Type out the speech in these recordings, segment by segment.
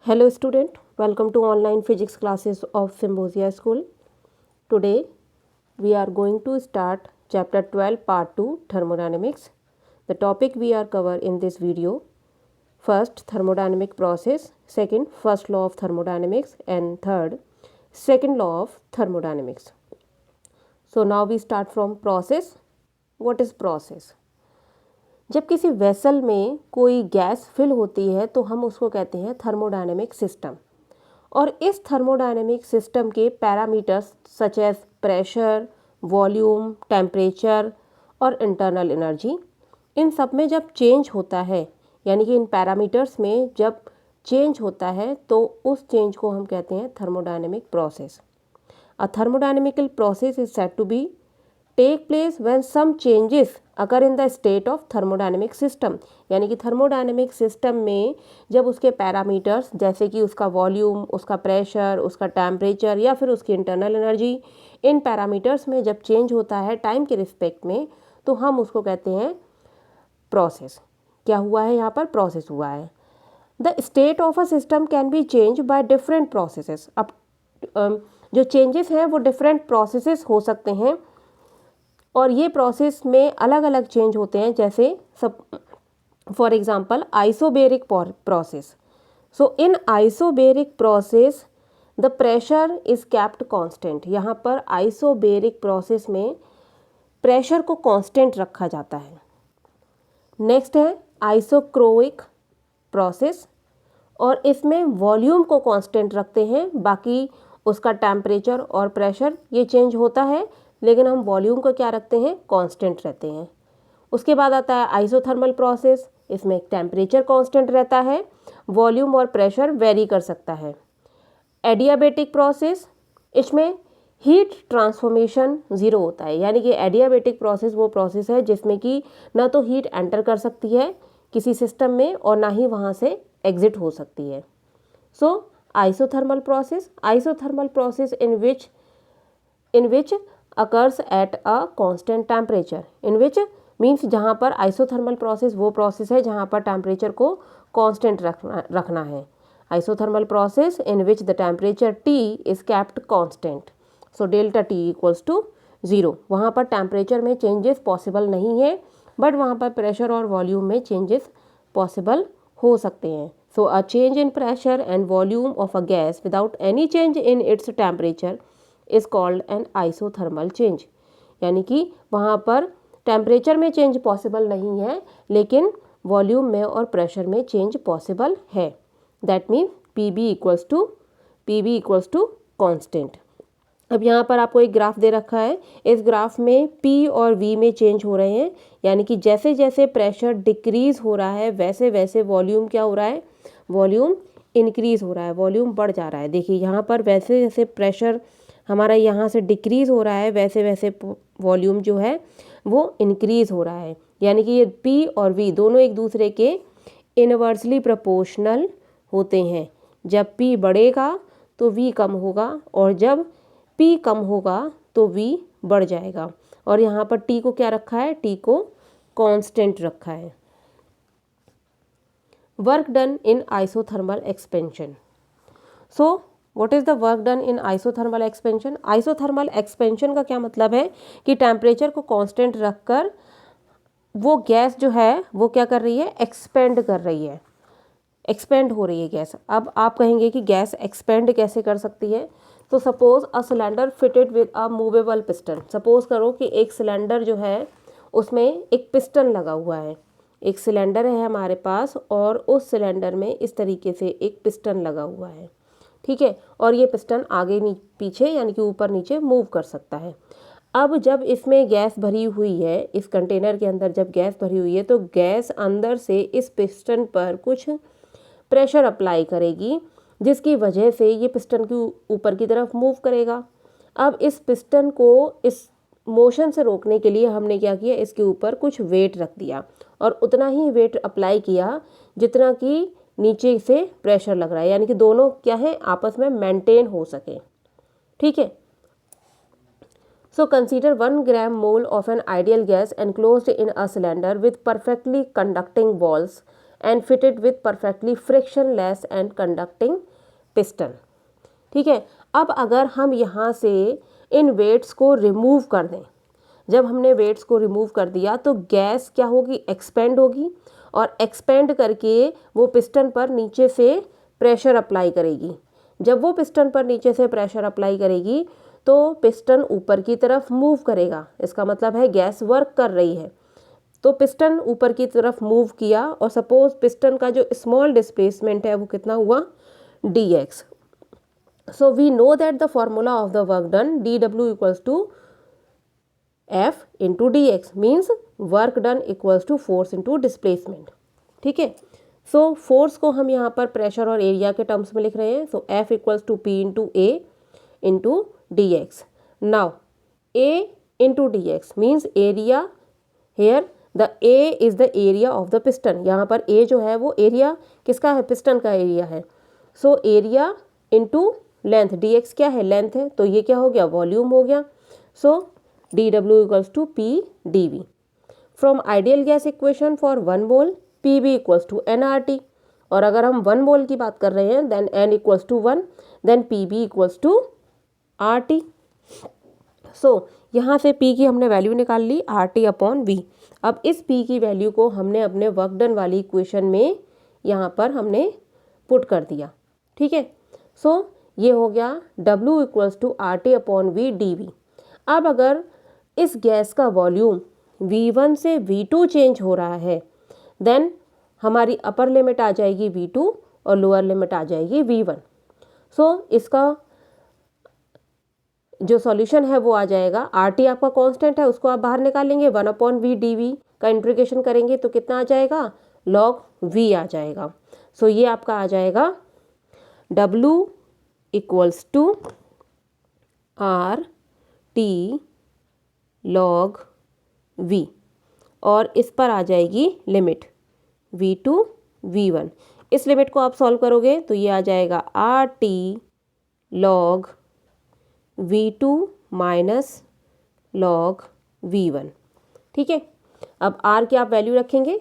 Hello student, welcome to online physics classes of Symbiosia School. Today we are going to start chapter 12 part 2 thermodynamics. The topic we are cover in this video: first thermodynamic process, second first law of thermodynamics, and third second law of thermodynamics. So now we start from process. What is process? जब किसी vessel में कोई gas fill होती है तो हम उसको कहते हैं थर्मोडायनेमिक सिस्टम। और इस थर्मोडायनेमिक सिस्टम के parameters such as pressure, volume, temperature और इंटरनल एनर्जी, इन सब में जब चेंज होता है, यानी कि इन पैरामीटर्स में जब चेंज होता है तो उस चेंज को हम कहते हैं thermodynamic process. A thermodynamical process is said to be take place when some changes occur in the state of thermodynamic system, यानी कि थर्मोडायनेमिक सिस्टम में जब उसके पैरामीटर्स जैसे कि उसका वॉल्यूम, उसका प्रेशर, उसका टेम्परेचर या फिर उसकी इंटरनल एनर्जी, इन पैरामीटर्स में जब चेंज होता है टाइम के रिस्पेक्ट में, तो हम उसको कहते हैं प्रोसेस। क्या हुआ है यहाँ पर? प्रोसेस हुआ है। The state of a system can be change by different processes. अब जो चेंजेस हैं वो डिफरेंट प्रोसेसेस हो सकते हैं और ये प्रोसेस में अलग अलग चेंज होते हैं, जैसे सब for example isobaric process. So in isobaric process the pressure is kept constant. यहाँ पर आइसोबेरिक प्रोसेस में प्रेशर को कांस्टेंट रखा जाता है। नेक्स्ट है आइसोक्रोइक प्रोसेस, और इसमें वॉल्यूम को कांस्टेंट रखते हैं, बाकी उसका टेम्परेचर और प्रेशर ये चेंज होता है, लेकिन हम वॉल्यूम को क्या रखते हैं? कांस्टेंट रहते हैं। उसके बाद आता है आइसोथर्मल प्रोसेस। इसमें टेम्परेचर कांस्टेंट रहता है, वॉल्यूम और प्रेशर वेरी कर सकता है। एडियाबेटिक प्रोसेस, इसमें हीट ट्रांसफॉर्मेशन ज़ीरो होता है, यानी कि एडियाबेटिक प्रोसेस वो प्रोसेस है जिसमें कि ना तो हीट एंटर कर सकती है किसी सिस्टम में और ना ही वहाँ से एग्जिट हो सकती है। So isothermal process in which occurs at a constant temperature, in which means जहाँ पर आइसोथर्मल प्रोसेस वो प्रोसेस है जहाँ पर टेम्परेचर को कांस्टेंट रखना है। Isothermal process in which the temperature T is kept constant, so delta T equals to 0। वहाँ पर टेम्परेचर में चेंजेस पॉसिबल नहीं है, बट वहाँ पर प्रेशर और वॉल्यूम में चेंजेस पॉसिबल हो सकते हैं। So a change in pressure and volume of a gas without any change in its temperature is called an isothermal change, यानी कि वहाँ पर टेम्परेचर में चेंज पॉसिबल नहीं है लेकिन वॉल्यूम में और प्रेशर में चेंज पॉसिबल है। That mean P equals to constant. अब यहाँ पर आपको एक ग्राफ दे रखा है, इस ग्राफ में P और V में चेंज हो रहे हैं, यानी कि जैसे जैसे प्रेशर डिक्रीज हो रहा है वैसे वैसे वॉल्यूम क्या हो रहा है? वॉल्यूम इंक्रीज हो रहा है, वॉल्यूम बढ़ जा रहा है। देखिए यहाँ पर वैसे जैसे प्रेशर हमारा यहाँ से डिक्रीज हो रहा है वैसे वैसे वॉल्यूम जो है वो इंक्रीज हो रहा है, यानी कि ये P और V दोनों एक दूसरे के इनवर्सली प्रोपोर्शनल होते हैं। जब P बढ़ेगा तो V कम होगा और जब P कम होगा तो V बढ़ जाएगा। और यहाँ पर T को क्या रखा है? T को कांस्टेंट रखा है। Work done in isothermal expansion. So what is the work done in isothermal expansion? Isothermal expansion का क्या मतलब है कि टेम्परेचर को कांस्टेंट रखकर वो गैस जो है वो क्या कर रही है? एक्सपेंड कर रही है, एक्सपेंड हो रही है गैस। अब आप कहेंगे कि गैस एक्सपेंड कैसे कर सकती है? तो suppose a cylinder fitted with a movable piston. Suppose करो कि एक सिलेंडर जो है उसमें एक पिस्टन लगा हुआ है। एक सिलेंडर है हमारे पास और उस सिलेंडर में इस तरीके से एक पिस्टन लगा हुआ है, ठीक है, और ये पिस्टन आगे पीछे यानी कि ऊपर नीचे मूव कर सकता है। अब जब इसमें गैस भरी हुई है, इस कंटेनर के अंदर जब गैस भरी हुई है तो गैस अंदर से इस पिस्टन पर कुछ प्रेशर अप्लाई करेगी जिसकी वजह से ये पिस्टन के ऊपर की तरफ मूव करेगा। अब इस पिस्टन को इस मोशन से रोकने के लिए हमने क्या किया? इसके ऊपर कुछ वेट रख दिया और उतना ही वेट अप्लाई किया जितना कि नीचे से प्रेशर लग रहा है, यानी कि दोनों क्या है? आपस में मेंटेन हो सके, ठीक है। So consider 1 gram mole of an ideal gas enclosed in a cylinder with perfectly conducting walls and fitted with perfectly frictionless and conducting piston. ठीक है, अब अगर हम यहाँ से इन वेट्स को रिमूव कर दें, जब हमने वेट्स को रिमूव कर दिया तो गैस क्या होगी, एक्सपेंड होगी, और एक्सपेंड करके वो पिस्टन पर नीचे से प्रेशर अप्लाई करेगी। जब वो पिस्टन पर नीचे से प्रेशर अप्लाई करेगी तो पिस्टन ऊपर की तरफ मूव करेगा, इसका मतलब है गैस वर्क कर रही है। तो पिस्टन ऊपर की तरफ मूव किया और सपोज पिस्टन का जो स्मॉल डिस्प्लेसमेंट है वो कितना हुआ, dx। So we know that the formula of the work done dw equals to f into dx means work done equals to force into displacement। ठीक है, सो फोर्स को हम यहाँ पर प्रेशर और एरिया के टर्म्स में लिख रहे हैं। So f equals to p into A into D X. Now a into D X means area, here the a is the area of the piston. यहाँ पर a जो है वो एरिया किसका है, पिस्टन का एरिया है। So area into length, dx क्या है, लेंथ है, तो ये क्या हो गया, वॉल्यूम हो गया। So dw equals to p dv। From ideal gas equation for 1 mole pv equals to nRT, और अगर हम 1 मोल की बात कर रहे हैं then n equals to 1, then pv equals to RT। So यहाँ से p की हमने वैल्यू निकाल ली RT अपॉन v। अब इस p की वैल्यू को हमने अपने वर्क डन वाली इक्वेशन में यहाँ पर हमने पुट कर दिया। ठीक है, सो ये हो गया W equals to RT upon V dV। अब अगर इस गैस का वॉल्यूम V1 से V2 चेंज हो रहा है देन हमारी अपर लिमिट आ जाएगी V2 और लोअर लिमिट आ जाएगी V1। सो इसका जो सॉल्यूशन है वो आ जाएगा, RT आपका कांस्टेंट है, उसको आप बाहर निकालेंगे, 1 अपॉन V dV का इंटीग्रेशन करेंगे तो कितना आ जाएगा, log V आ जाएगा। सो ये आपका आ जाएगा W equals to RT log V, और इस पर आ जाएगी लिमिट V2 V1। इस लिमिट को आप सॉल्व करोगे तो ये आ जाएगा RT log V2 minus log V1। ठीक है, अब R की आप वैल्यू रखेंगे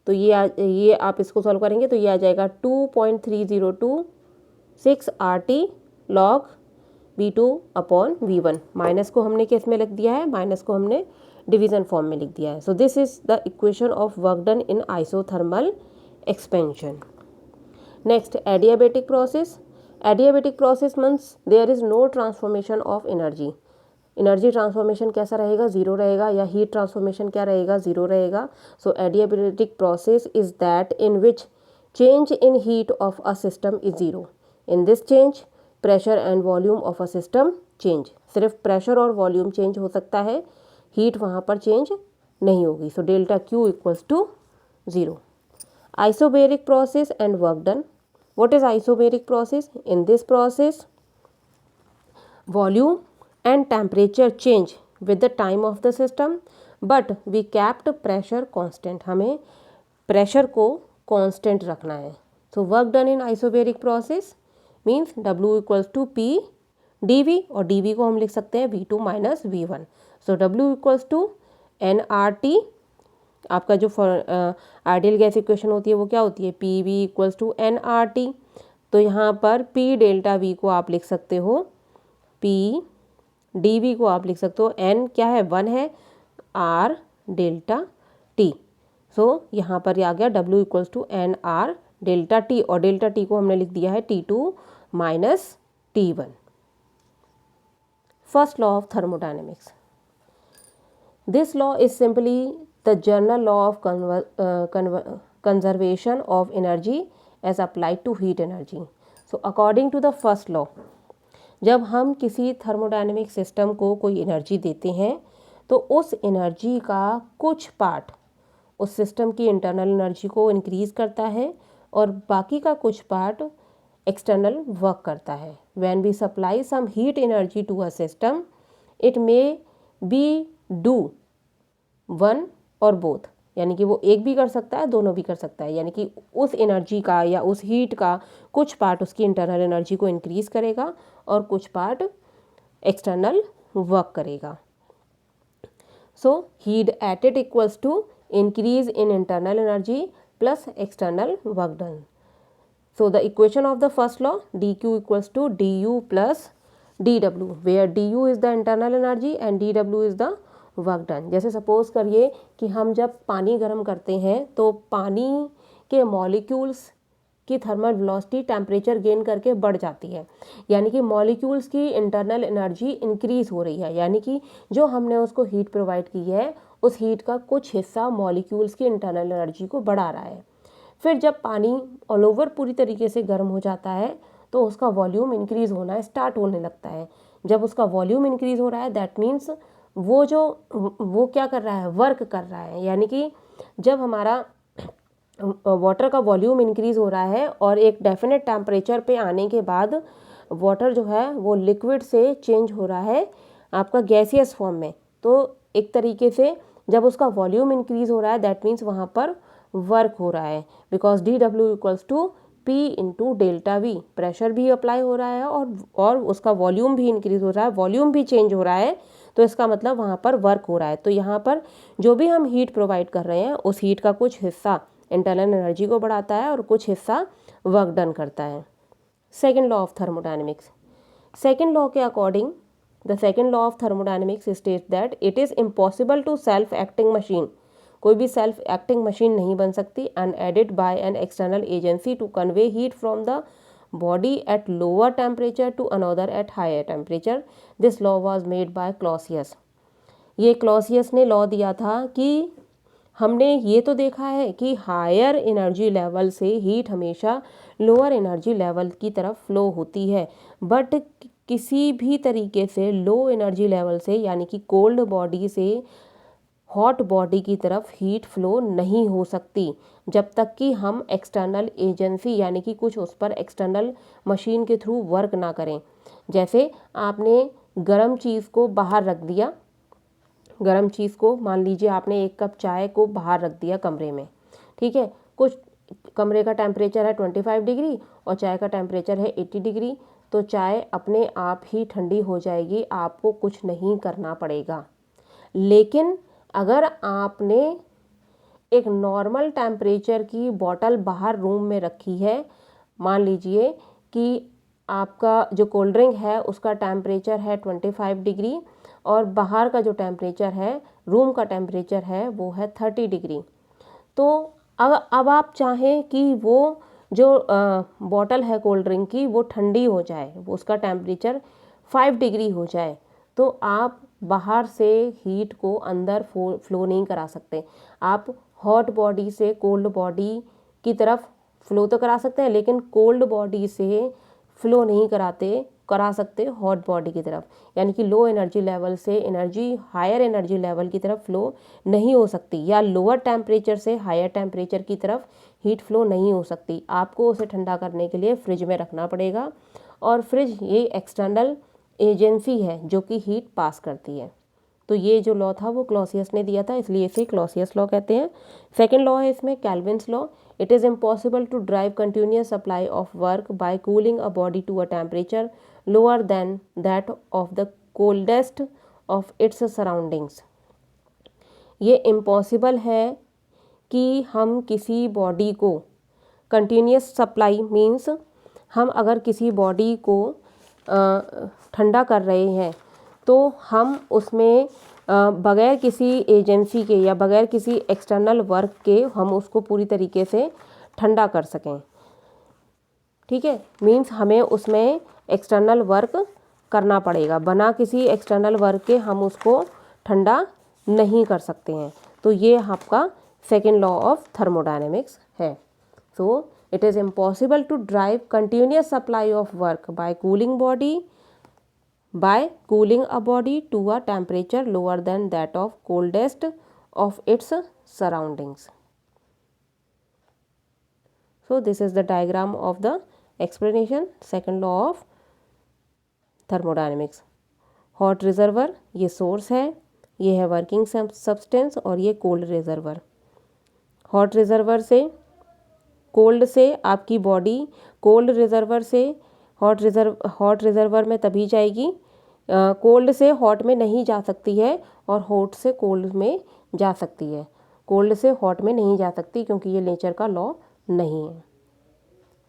तो ये आप इसको सॉल्व करेंगे तो ये आ जाएगा 2.3026 RT log V2 upon V1। Minus को हमने किस में लिख दिया है, माइनस को हमने डिवीजन फॉर्म में लिख दिया है। So this is the equation of work done in isothermal expansion. Next adiabatic process. Adiabatic process means there is no transformation of energy. Energy transformation कैसा रहेगा, ज़ीरो रहेगा, या हीट ट्रांसफॉर्मेशन क्या रहेगा, ज़ीरो रहेगा। So adiabatic process is that in which change in heat of a system is zero. In this change pressure and volume of a system change. सिर्फ pressure और volume change हो सकता है, heat वहाँ पर चेंज नहीं होगी। So delta Q equals to zero. Isobaric process and work done. What is isobaric process? In this process, volume and temperature change with the time of the system, but we kept pressure constant. हमें pressure को constant रखना है। So work done in isobaric process means W equals to P dV, और dV को हम लिख सकते हैं V2 minus V1। So W equals to nRT। आपका जो आइडियल गैस इक्वेशन होती है वो क्या होती है, P V equals to N R T. तो यहाँ पर पी डेल्टा वी को आप लिख सकते हो, पी डी वी को आप लिख सकते हो, एन क्या है, 1 है, आर डेल्टा टी। सो यहाँ पर आ गया W equals to N R delta T, और डेल्टा टी को हमने लिख दिया है T2 minus T1। First law of thermodynamics. This law is simply the general law of conservation of energy as applied to heat energy. So according to the first law, जब हम किसी thermodynamic system को कोई energy देते हैं तो उस energy का कुछ पार्ट उस सिस्टम की इंटरनल एनर्जी को इंक्रीज करता है और बाकी का कुछ पार्ट एक्सटर्नल वर्क करता है। When we supply some heat energy to a system, it may be do one और बोथ, यानी कि वो एक भी कर सकता है, दोनों भी कर सकता है। यानी कि उस एनर्जी का या उस हीट का कुछ पार्ट उसकी इंटरनल एनर्जी को इंक्रीज करेगा और कुछ पार्ट एक्सटर्नल वर्क करेगा। So heat at it equals to increase in internal energy plus external work done. So the equation of the first law, dq equals to du plus dw, where du is the internal energy and dw is the work done. जैसे suppose करिए कि हम जब पानी गर्म करते हैं तो पानी के मॉलिक्यूल्स की थर्मल वेलोसिटी टेम्परेचर गेन करके बढ़ जाती है, यानी कि मॉलिक्यूल्स की इंटरनल एनर्जी इंक्रीज हो रही है, यानी कि जो हमने उसको हीट प्रोवाइड की है उस हीट का कुछ हिस्सा मॉलिक्यूल्स की इंटरनल एनर्जी को बढ़ा रहा है। फिर जब पानी ऑल ओवर पूरी तरीके से गर्म हो जाता है तो उसका वॉल्यूम इंक्रीज होना स्टार्ट होने लगता है। जब उसका वॉल्यूम इंक्रीज हो रहा है दैट मीन्स वो क्या कर रहा है, वर्क कर रहा है, यानी कि जब हमारा वाटर का वॉल्यूम इंक्रीज हो रहा है और एक डेफिनेट टेम्परेचर पे आने के बाद वाटर जो है वो लिक्विड से चेंज हो रहा है आपका गैसियस फॉर्म में, तो एक तरीके से जब उसका वॉल्यूम इंक्रीज हो रहा है दैट मीन्स वहाँ पर वर्क हो रहा है, because dw equals to P into delta V, pressure भी अप्लाई हो रहा है और उसका वॉल्यूम भी इंक्रीज हो रहा है, वॉल्यूम भी चेंज हो रहा है, तो इसका मतलब वहाँ पर वर्क हो रहा है। तो यहाँ पर जो भी हम हीट प्रोवाइड कर रहे हैं उस हीट का कुछ हिस्सा इंटरनल एनर्जी को बढ़ाता है और कुछ हिस्सा वर्क डन करता है। Second law of thermodynamics, second law के according the second law of thermodynamics state that it is impossible to self acting machine, कोई भी सेल्फ एक्टिंग मशीन नहीं बन सकती unaided by an external agency to convey heat from the body at lower temperature to another at higher temperature. This law was made by Clausius. ये Clausius ने लॉ दिया था कि हमने ये तो देखा है कि हायर एनर्जी लेवल से हीट हमेशा लोअर एनर्जी लेवल की तरफ फ्लो होती है, बट किसी भी तरीके से लो एनर्जी लेवल से यानी कि कोल्ड बॉडी से हॉट बॉडी की तरफ हीट फ्लो नहीं हो सकती जब तक कि हम एक्सटर्नल एजेंसी यानी कि कुछ उस पर एक्सटर्नल मशीन के थ्रू वर्क ना करें। जैसे आपने गर्म चीज़ को बाहर रख दिया, गर्म चीज़ को मान लीजिए आपने एक कप चाय को बाहर रख दिया कमरे में, ठीक है, कुछ कमरे का टेम्परेचर है 25 डिग्री और चाय का टेम्परेचर है 80 डिग्री, तो चाय अपने आप ही ठंडी हो जाएगी, आपको कुछ नहीं करना पड़ेगा। लेकिन अगर आपने एक नॉर्मल टेम्परेचर की बॉटल बाहर रूम में रखी है, मान लीजिए कि आपका जो कोल्ड ड्रिंक है उसका टेम्परेचर है 25 डिग्री और बाहर का जो टेम्परेचर है, रूम का टेम्परेचर है वो है 30 डिग्री, तो अब आप चाहें कि वो जो बॉटल है कोल्ड ड्रिंक की वो ठंडी हो जाए, वो उसका टेम्परेचर 5 डिग्री हो जाए, तो आप बाहर से हीट को अंदर फ्लो नहीं करा सकते। आप हॉट बॉडी से कोल्ड बॉडी की तरफ फ्लो तो करा सकते हैं, लेकिन कोल्ड बॉडी से फ्लो नहीं करा सकते हॉट बॉडी की तरफ, यानी कि लो एनर्जी लेवल से एनर्जी हायर एनर्जी लेवल की तरफ फ्लो नहीं हो सकती, या लोअर टेम्परेचर से हायर टेम्परेचर की तरफ हीट फ्लो नहीं हो सकती। आपको उसे ठंडा करने के लिए फ्रिज में रखना पड़ेगा, और फ्रिज ये एक्सटर्नल एजेंसी है जो कि हीट पास करती है। तो ये जो लॉ था वो क्लॉसियस ने दिया था, इसलिए इसे क्लॉसियस लॉ कहते हैं। सेकेंड लॉ है इसमें Kelvin's law. It is impossible to drive continuous supply of work by cooling a body to a temperature lower than that of the coldest of its surroundings. ये impossible है कि हम किसी body को continuous supply means हम अगर किसी body को ठंडा कर रहे हैं तो हम उसमें बगैर किसी एजेंसी के या बगैर किसी एक्सटर्नल वर्क के हम उसको पूरी तरीके से ठंडा कर सकें, ठीक है, मीन्स हमें उसमें एक्सटर्नल वर्क करना पड़ेगा, बना किसी एक्सटर्नल वर्क के हम उसको ठंडा नहीं कर सकते हैं। तो ये आपका सेकेंड लॉ ऑफ थर्मोडायनेमिक्स है। सो it is impossible to drive continuous supply of work by cooling a body to a temperature lower than that of coldest of its surroundings. So this is the diagram of the explanation second law of thermodynamics. Hot reservoir ये source है, ये है working substance, और ये cold reservoir. Hot reservoir से cold से आपकी body cold reservoir से हॉट रिजर्वर में तभी जाएगी, कोल्ड से हॉट में नहीं जा सकती है और हॉट से कोल्ड में जा सकती है। कोल्ड से हॉट में नहीं जा सकती क्योंकि ये नेचर का लॉ नहीं है।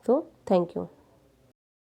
So thank you.